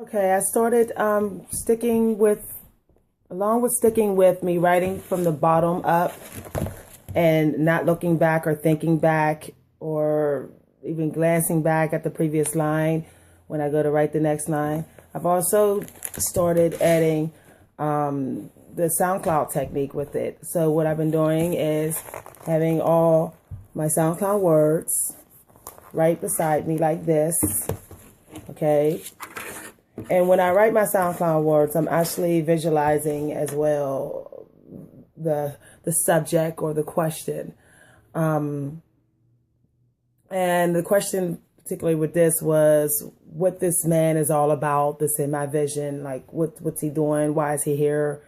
Okay, I started along with sticking with me writing from the bottom up and not looking back or thinking back or even glancing back at the previous line when I go to write the next line. I've also started adding the SoundCloud technique with it. So what I've been doing is having all my SoundCloud words right beside me like this, okay? And when I write my SoundCloud words, I'm actually visualizing as well the subject or the question. And the question, particularly with this, was what this man is all about. That's in my vision. Like, what's he doing? Why is he here?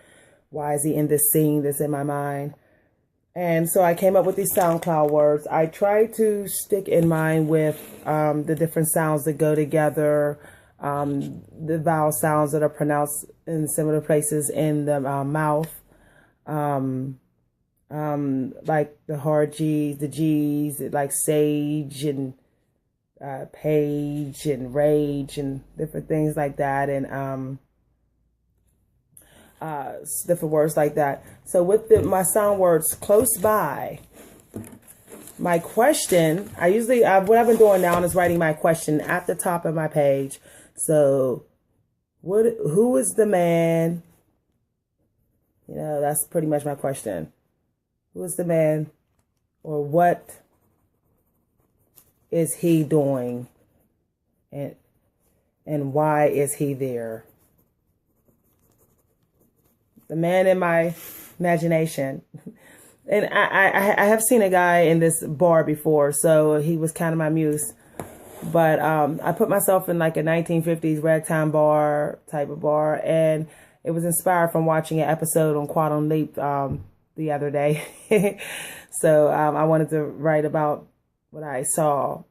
Why is he in this scene that's in my mind? And so I came up with these SoundCloud words. I tried to stick in mind with the different sounds that go together, the vowel sounds that are pronounced in similar places in the mouth, like the hard G's, the G's, like sage and page and rage and different things like that, and different words like that. So with my sound words close by, my question, what I've been doing now is writing my question at the top of my page. So who is the man? You know, that's pretty much my question. Who is the man, or what is he doing, and why is he there? The man in my imagination. And I have seen a guy in this bar before, so he was kind of my muse. But I put myself in like a 1950s ragtime bar type of bar, and it was inspired from watching an episode on Quantum Leap the other day. So I wanted to write about what I saw.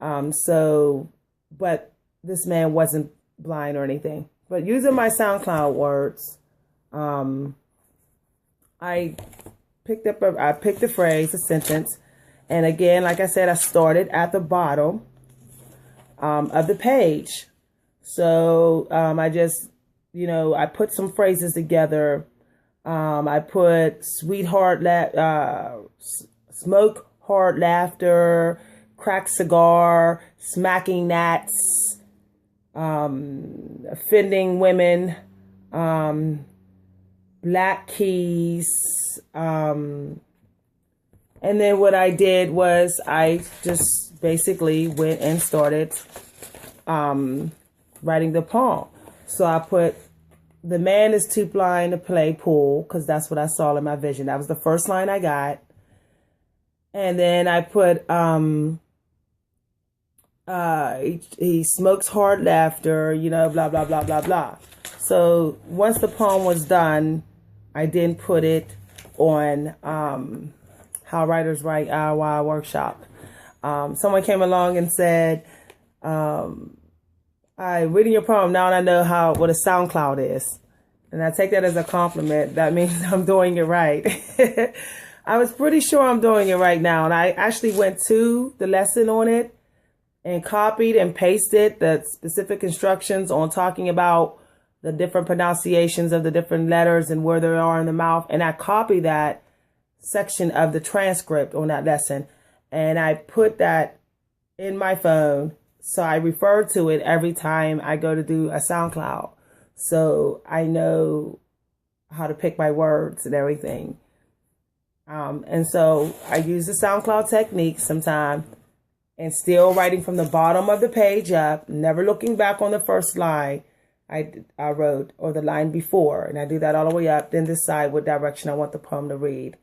But this man wasn't blind or anything. But using my SoundCloud words, I picked a phrase, a sentence, and again, like I said, I started at the bottom of the page. So I just, I put some phrases together. I put smoke hard laughter, crack cigar, smacking gnats, offending women, black keys, and then what I did was I just basically went and started writing the poem. So I put, the man is too blind to play pool, because that's what I saw in my vision. That was the first line I got. And then I put, he smokes hard laughter, blah, blah, blah, blah, blah. So once the poem was done, I then put it on How Writers Write IY workshop. Someone came along and said, I'm reading your poem now and I know what a SoundCloud is. And I take that as a compliment. That means I'm doing it right. I was pretty sure I'm doing it right now. And I actually went to the lesson on it and copied and pasted the specific instructions on talking about the different pronunciations of the different letters and where they are in the mouth. And I copied that section of the transcript on that lesson, and I put that in my phone. So I refer to it every time I go to do a SoundCloud. So I know how to pick my words and everything. And so I use the SoundCloud technique sometimes, and still writing from the bottom of the page up, never looking back on the first line I wrote or the line before. And I do that all the way up, then decide what direction I want the poem to read.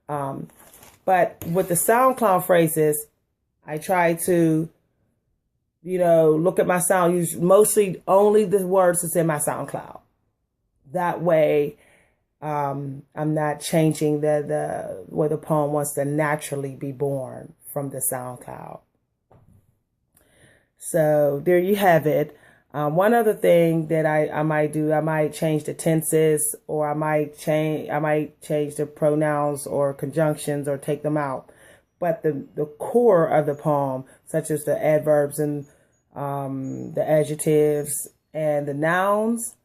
But with the SoundCloud phrases, I try to, look at my sound, use mostly only the words that's in my SoundCloud. That way, I'm not changing the where the poem wants to naturally be born from the SoundCloud. So there you have it. One other thing that I might do, I might change the tenses, or I might change the pronouns or conjunctions, or take them out. But the core of the poem, such as the adverbs and the adjectives And the nouns,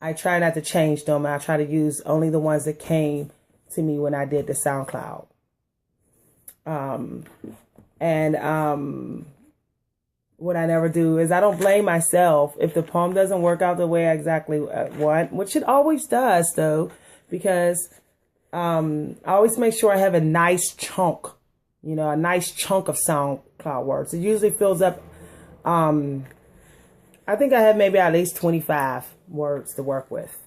I try not to change them. I try to use only the ones that came to me when I did the SoundCloud. What I never do is I don't blame myself if the poem doesn't work out the way I exactly want, which it always does, though, because I always make sure I have a nice chunk, a nice chunk of SoundCloud words. It usually fills up. I think I have maybe at least 25 words to work with.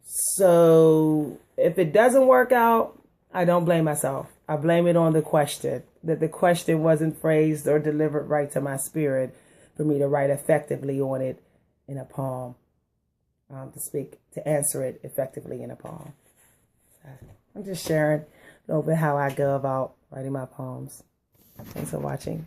So if it doesn't work out, I don't blame myself. I blame it on the question, that the question wasn't phrased or delivered right to my spirit for me to write effectively on it in a poem, to answer it effectively in a poem. I'm just sharing a little bit how I go about writing my poems. Thanks for watching.